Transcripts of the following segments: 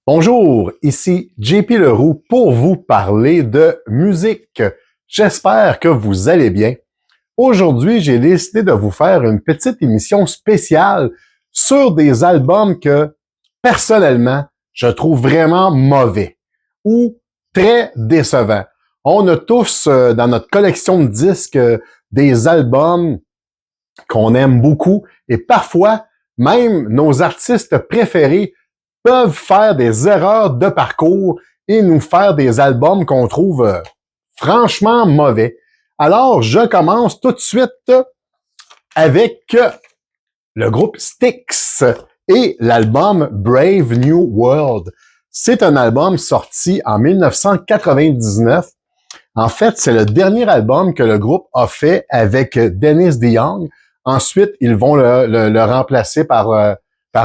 Bonjour, ici JP Leroux pour vous parler de musique. J'espère que vous allez bien. Aujourd'hui, j'ai décidé de vous faire une petite émission spéciale sur des albums que, personnellement, je trouve vraiment mauvais ou très décevants. On a tous dans notre collection de disques des albums qu'on aime beaucoup et parfois, même nos artistes préférés peuvent faire des erreurs de parcours et nous faire des albums qu'on trouve franchement mauvais. Alors, je commence tout de suite avec le groupe Styx et l'album Brave New World. C'est un album sorti en 1999. En fait, c'est le dernier album que le groupe a fait avec Dennis DeYoung. Ensuite, ils vont le remplacer par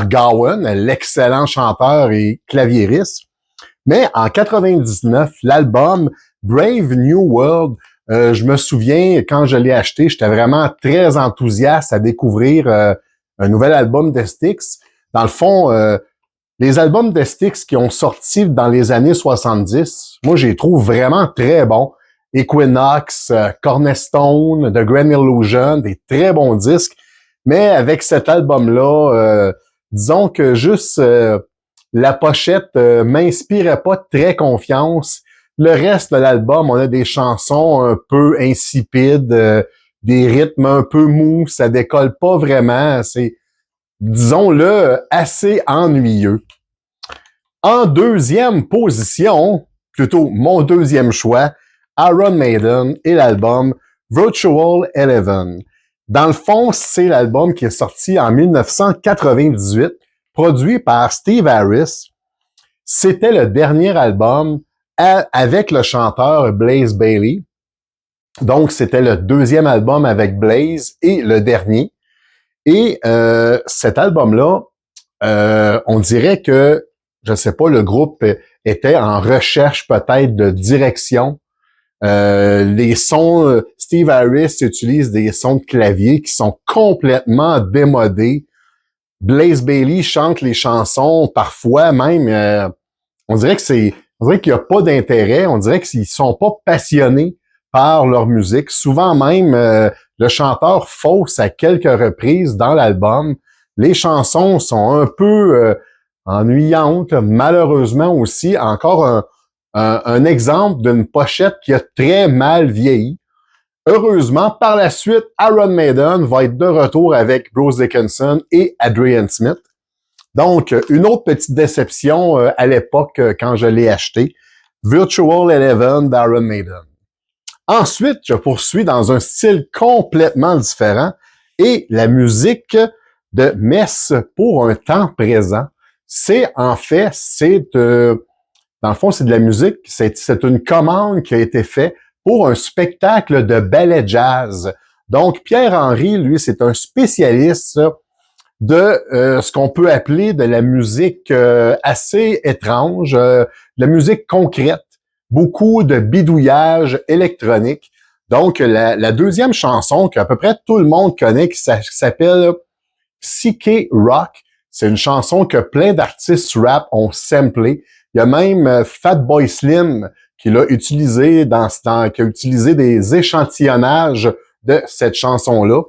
Gowan, l'excellent chanteur et claviériste. Mais en 99, l'album Brave New World, je me souviens, quand je l'ai acheté, j'étais vraiment très enthousiaste à découvrir un nouvel album de Styx. Dans le fond, les albums de Styx qui ont sorti dans les années 70, moi, je les trouve vraiment très bons. Equinox, Cornerstone, The Grand Illusion, des très bons disques. Mais avec cet album-là, disons que juste la pochette m'inspirait pas très confiance. Le reste de l'album, on a des chansons un peu insipides, des rythmes un peu mous, ça décolle pas vraiment. C'est, disons-le, assez ennuyeux. En deuxième position, plutôt mon deuxième choix, Iron Maiden et l'album Virtual Eleven. Dans le fond, c'est l'album qui est sorti en 1998, produit par Steve Harris. C'était le dernier album avec le chanteur Blaze Bayley. Donc, c'était le deuxième album avec Blaze et le dernier. Et cet album-là, on dirait que, je sais pas, le groupe était en recherche peut-être de direction. Les sons, Steve Harris utilise des sons de clavier qui sont complètement démodés. Blaze Bayley chante les chansons, parfois même, on dirait qu'il n'y a pas d'intérêt, on dirait qu'ils sont pas passionnés par leur musique. Souvent même, le chanteur fausse à quelques reprises dans l'album. Les chansons sont un peu ennuyantes, malheureusement aussi. Encore un exemple d'une pochette qui a très mal vieilli. Heureusement, par la suite, Iron Maiden va être de retour avec Bruce Dickinson et Adrian Smith. Donc, une autre petite déception à l'époque quand je l'ai acheté. Virtual Eleven d'Iron Maiden. Ensuite, je poursuis dans un style complètement différent et la musique de Messe pour un temps présent. C'est en fait, dans le fond, c'est de la musique, c'est une commande qui a été faite pour un spectacle de ballet jazz. Donc, Pierre-Henry, lui, c'est un spécialiste de ce qu'on peut appeler de la musique assez étrange, de la musique concrète, beaucoup de bidouillage électronique. Donc, la deuxième chanson qu'à peu près tout le monde connaît, qui s'appelle Psyché Rock, c'est une chanson que plein d'artistes rap ont samplé. Il y a même Fatboy Slim qui l'a utilisé qui a utilisé des échantillonnages de cette chanson-là.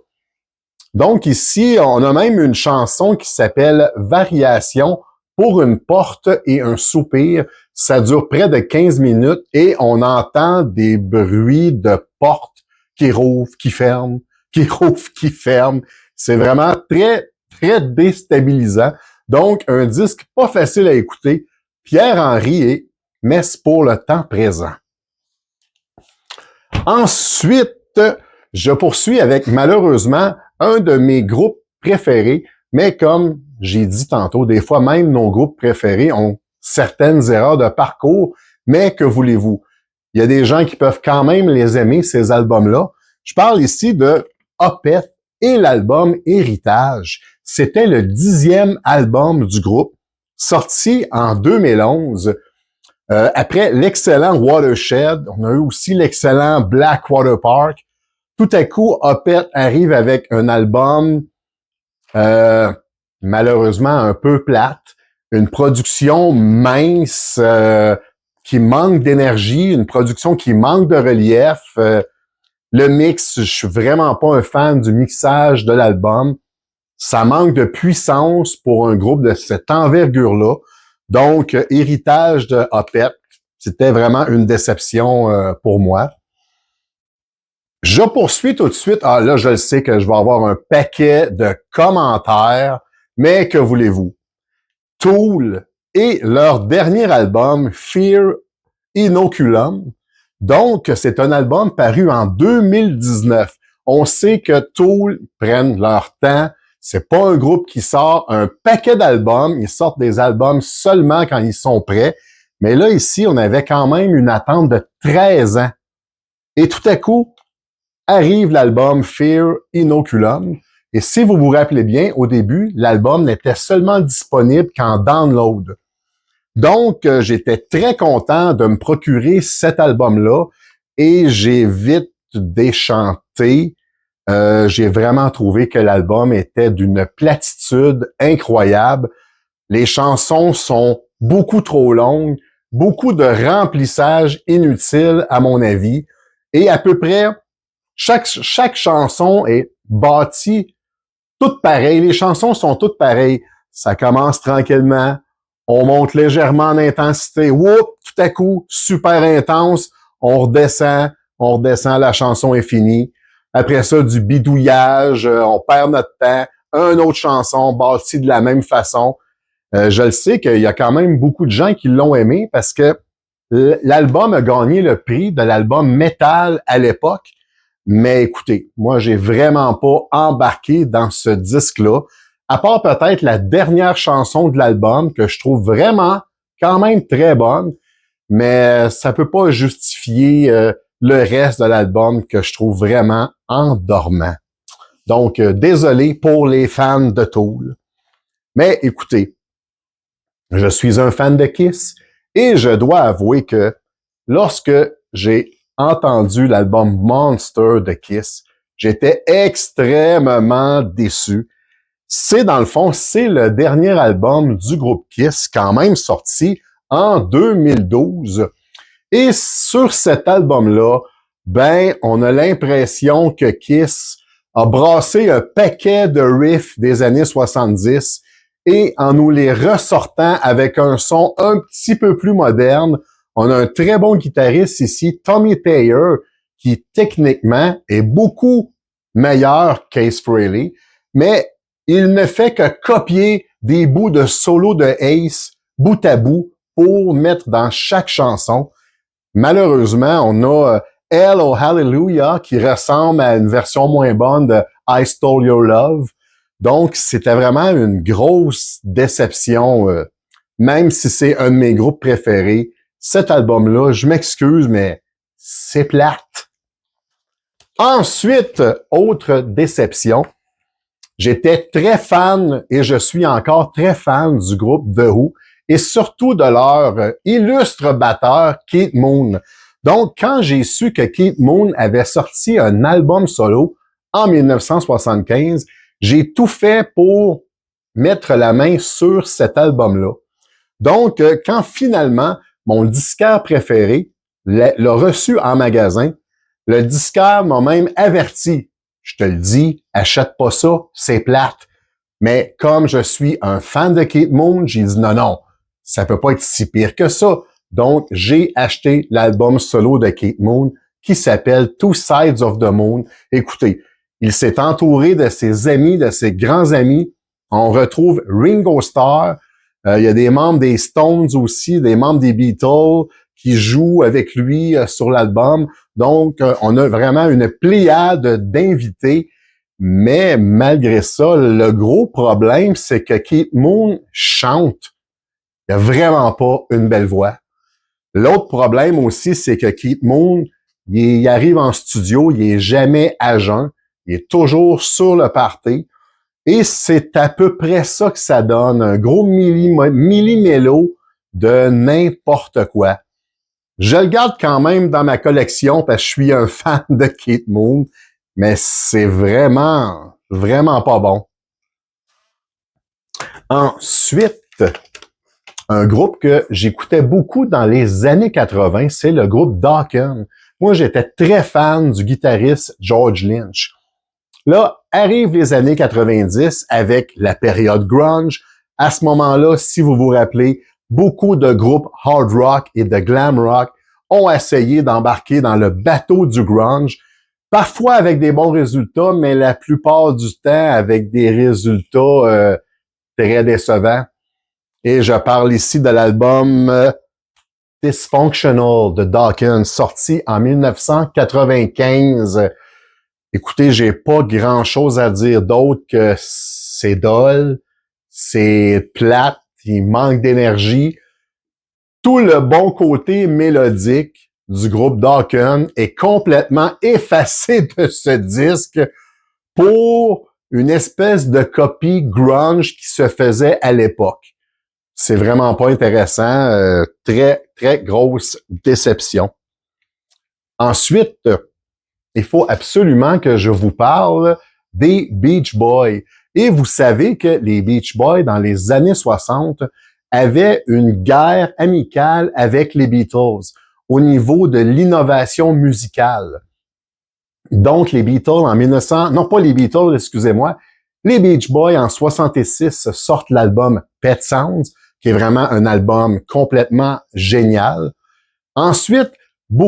Donc ici, on a même une chanson qui s'appelle Variation pour une porte et un soupir. Ça dure près de 15 minutes et on entend des bruits de portes qui rouvrent, qui ferment, qui rouvrent, qui ferment. C'est vraiment très, très déstabilisant. Donc, un disque pas facile à écouter. Pierre-Henry et Messe pour le temps présent. Ensuite, je poursuis avec, malheureusement, un de mes groupes préférés, mais comme j'ai dit tantôt, des fois même nos groupes préférés ont certaines erreurs de parcours, mais que voulez-vous? Il y a des gens qui peuvent quand même les aimer, ces albums-là. Je parle ici de Opeth et l'album Héritage. C'était le 10e album du groupe, sorti en 2011. Après l'excellent Watershed, on a eu aussi l'excellent Blackwater Park. Tout à coup, Opeth arrive avec un album malheureusement un peu plate. une production mince, qui manque d'énergie, une production qui manque de relief. Le mix, je suis vraiment pas un fan du mixage de l'album. Ça manque de puissance pour un groupe de cette envergure-là. Donc, héritage de Opeth, c'était vraiment une déception pour moi. Je poursuis tout de suite. Ah là, je le sais que je vais avoir un paquet de commentaires, mais que voulez-vous? Tool et leur dernier album, Fear Inoculum. Donc, c'est un album paru en 2019. On sait que Tool prennent leur temps. C'est pas un groupe qui sort un paquet d'albums. Ils sortent des albums seulement quand ils sont prêts. Mais là, ici, on avait quand même une attente de 13 ans. Et tout à coup, arrive l'album Fear Inoculum. Et si vous vous rappelez bien, au début, l'album n'était seulement disponible qu'en download. Donc, j'étais très content de me procurer cet album-là et j'ai vite déchanté. J'ai vraiment trouvé que l'album était d'une platitude incroyable. Les chansons sont beaucoup trop longues, beaucoup de remplissage inutile à mon avis, et à peu près chaque chanson est bâtie toutes pareilles. Les chansons sont toutes pareilles. Ça commence tranquillement, on monte légèrement en intensité, whoop, tout à coup, super intense, on redescend, la chanson est finie. Après ça, du bidouillage, on perd notre temps, une autre chanson bâtie de la même façon. Je le sais qu'il y a quand même beaucoup de gens qui l'ont aimé parce que l'album a gagné le prix de l'album métal à l'époque. Mais écoutez, moi, j'ai vraiment pas embarqué dans ce disque-là, à part peut-être la dernière chanson de l'album que je trouve vraiment quand même très bonne, mais ça peut pas justifier le reste de l'album que je trouve vraiment endormant. Donc, désolé pour les fans de Tool. Mais écoutez, je suis un fan de Kiss et je dois avouer que lorsque j'ai entendu l'album Monster de Kiss, j'étais extrêmement déçu. C'est dans le fond, c'est le dernier album du groupe Kiss, quand même sorti en 2012. Et sur cet album-là, ben, on a l'impression que Kiss a brassé un paquet de riffs des années 70 et en nous les ressortant avec un son un petit peu plus moderne. On a un très bon guitariste ici, Tommy Thayer, qui techniquement est beaucoup meilleur qu'Ace Frehley, mais il ne fait que copier des bouts de solo de Ace, bout à bout, pour mettre dans chaque chanson. Malheureusement, on a Hell oh Hallelujah qui ressemble à une version moins bonne de I Stole Your Love. Donc, c'était vraiment une grosse déception, même si c'est un de mes groupes préférés. Cet album-là, je m'excuse, mais c'est plate. Ensuite, autre déception, j'étais très fan et je suis encore très fan du groupe The Who et surtout de leur illustre batteur Keith Moon. Donc, quand j'ai su que Keith Moon avait sorti un album solo en 1975, j'ai tout fait pour mettre la main sur cet album-là. Donc, quand finalement mon disquaire préféré l'a reçu en magasin, le disquaire m'a même averti. Je te le dis, achète pas ça, c'est plate. Mais comme je suis un fan de Keith Moon, j'ai dit non, ça peut pas être si pire que ça. Donc, j'ai acheté l'album solo de Keith Moon qui s'appelle Two Sides of the Moon. Écoutez, il s'est entouré de ses amis, de ses grands amis. On retrouve Ringo Starr. Il y a des membres des Stones aussi, des membres des Beatles qui jouent avec lui sur l'album. Donc, on a vraiment une pléiade d'invités. Mais malgré ça, le gros problème, c'est que Keith Moon chante. Il a vraiment pas une belle voix. L'autre problème aussi, c'est que Keith Moon, il arrive en studio, il est jamais à jeun, il est toujours sur le party. Et c'est à peu près ça que ça donne, un gros millimélo de n'importe quoi. Je le garde quand même dans ma collection parce que je suis un fan de Keith Moon, mais c'est vraiment pas bon. Ensuite, Un groupe que j'écoutais beaucoup dans les années 80, c'est le groupe Dokken. Moi, j'étais très fan du guitariste George Lynch. Là, arrivent les années 90 avec la période grunge. À ce moment-là, si vous vous rappelez, beaucoup de groupes hard rock et de glam rock ont essayé d'embarquer dans le bateau du grunge, parfois avec des bons résultats, mais la plupart du temps avec des résultats très décevants. Et je parle ici de l'album Dysfunctional de Dokken, sorti en 1995. Écoutez, j'ai pas grand-chose à dire d'autre que c'est dole, c'est plate, il manque d'énergie. Tout le bon côté mélodique du groupe Dokken est complètement effacé de ce disque pour une espèce de copie grunge qui se faisait à l'époque. C'est vraiment pas intéressant. Très, très grosse déception. Ensuite, il faut absolument que je vous parle des Beach Boys. Et vous savez que les Beach Boys, dans les années 60, avaient une guerre amicale avec les Beatles au niveau de l'innovation musicale. Donc, les Beatles en 1900... Non, pas les Beatles, excusez-moi. Les Beach Boys en 66 sortent l'album Pet Sounds, qui est vraiment un album complètement génial. Ensuite, il y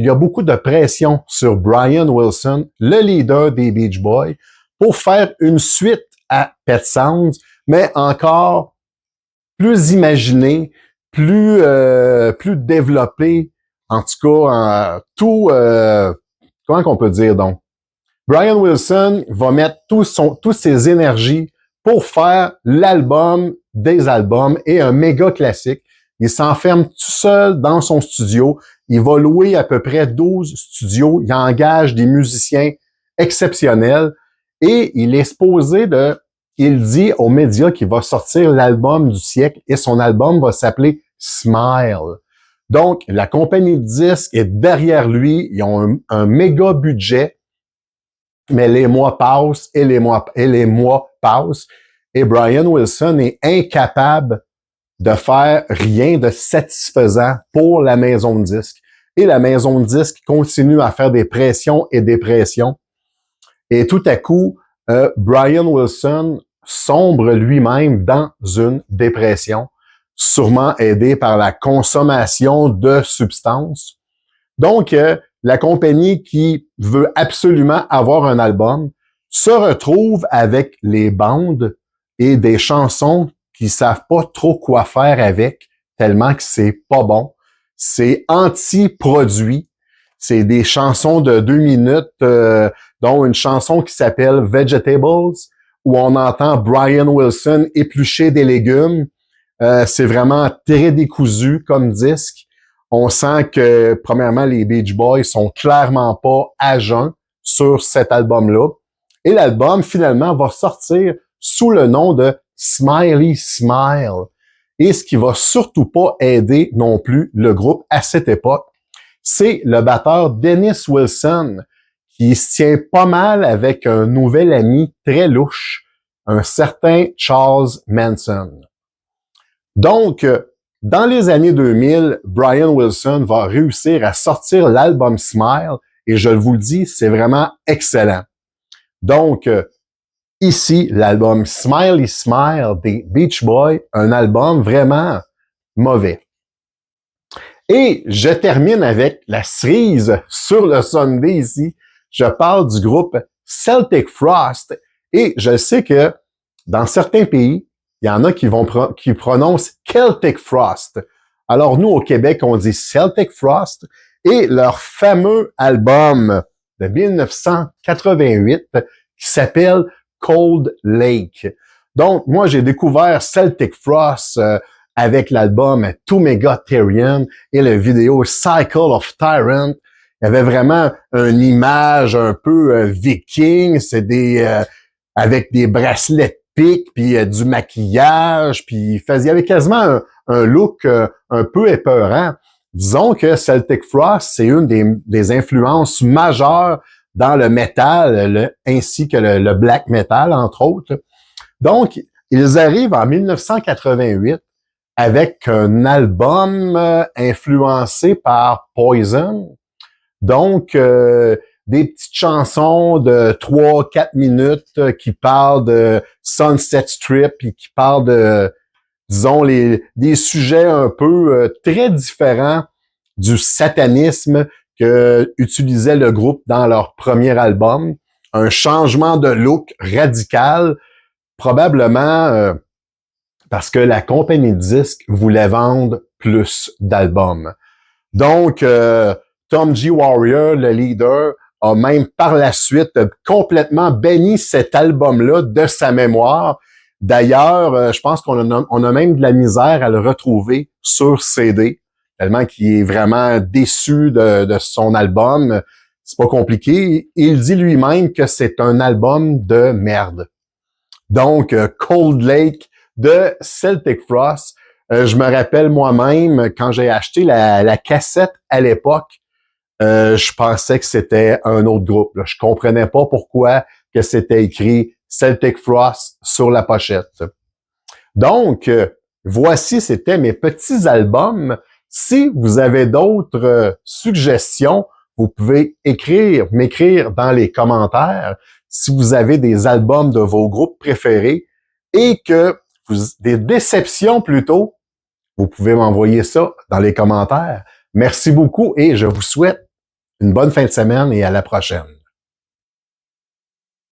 a beaucoup de pression sur Brian Wilson, le leader des Beach Boys, pour faire une suite à Pet Sounds, mais encore plus imaginée, plus développée, en tout cas, comment qu'on peut dire donc? Brian Wilson va mettre toutes ses énergies pour faire l'album des albums et un méga classique. Il s'enferme tout seul dans son studio. Il va louer à peu près 12 studios. Il engage des musiciens exceptionnels et il il dit aux médias qu'il va sortir l'album du siècle et son album va s'appeler Smile. Donc, la compagnie de disques est derrière lui. Ils ont un méga budget, mais les mois passent et les mois passent et Brian Wilson est incapable de faire rien de satisfaisant pour la maison de disques. Et la maison de disques continue à faire des pressions et des pressions. Et tout à coup, Brian Wilson sombre lui-même dans une dépression, sûrement aidé par la consommation de substances. Donc, la compagnie qui veut absolument avoir un album se retrouve avec les bandes et des chansons qui savent pas trop quoi faire avec, tellement que c'est pas bon. C'est anti-produit. C'est des chansons de 2 minutes, dont une chanson qui s'appelle Vegetables, où on entend Brian Wilson éplucher des légumes. C'est vraiment très décousu comme disque. On sent que, premièrement, les Beach Boys sont clairement pas à jeun sur cet album-là. Et l'album, finalement, va sortir sous le nom de Smiley Smile. Et ce qui va surtout pas aider non plus le groupe à cette époque, c'est le batteur Dennis Wilson, qui se tient pas mal avec un nouvel ami très louche, un certain Charles Manson. Donc, dans les années 2000, Brian Wilson va réussir à sortir l'album Smile, et je vous le dis, c'est vraiment excellent. Donc, ici, l'album Smiley Smile des Beach Boys, un album vraiment mauvais. Et je termine avec la cerise sur le Sunday ici. Je parle du groupe Celtic Frost, et je sais que dans certains pays, il y en a qui prononcent Celtic Frost. Alors nous, au Québec, on dit Celtic Frost, et leur fameux album de 1988 qui s'appelle Cold Lake. Donc, moi, j'ai découvert Celtic Frost avec l'album To Megatherium et la vidéo Cycle of Tyrant. Il y avait vraiment une image un peu viking, c'est avec des bracelets de pique, puis du maquillage, puis il y avait quasiment un look un peu épeurant. Disons que Celtic Frost, c'est une des influences majeures dans le métal, ainsi que le black metal, entre autres. Donc, ils arrivent en 1988 avec un album influencé par Poison. Donc, des petites chansons de 3-4 minutes qui parlent de Sunset Strip et qui parlent de, disons, des sujets un peu très différents du satanisme que utilisait le groupe dans leur premier album. Un changement de look radical, probablement parce que la compagnie de disques voulait vendre plus d'albums. Donc, Tom G. Warrior, le leader, a même par la suite complètement banni cet album-là de sa mémoire. D'ailleurs, je pense qu'on a même de la misère à le retrouver sur CD, tellement qu'il est vraiment déçu de son album. C'est pas compliqué. Il dit lui-même que c'est un album de merde. Donc, Cold Lake de Celtic Frost. Je me rappelle moi-même, quand j'ai acheté la cassette à l'époque, je pensais que c'était un autre groupe. Là. Je comprenais pas pourquoi que c'était écrit Celtic Frost sur la pochette. Donc, voici, c'était mes petits albums. Si vous avez d'autres suggestions, vous pouvez m'écrire dans les commentaires si vous avez des albums de vos groupes préférés et que des déceptions plutôt, vous pouvez m'envoyer ça dans les commentaires. Merci beaucoup et je vous souhaite une bonne fin de semaine et à la prochaine.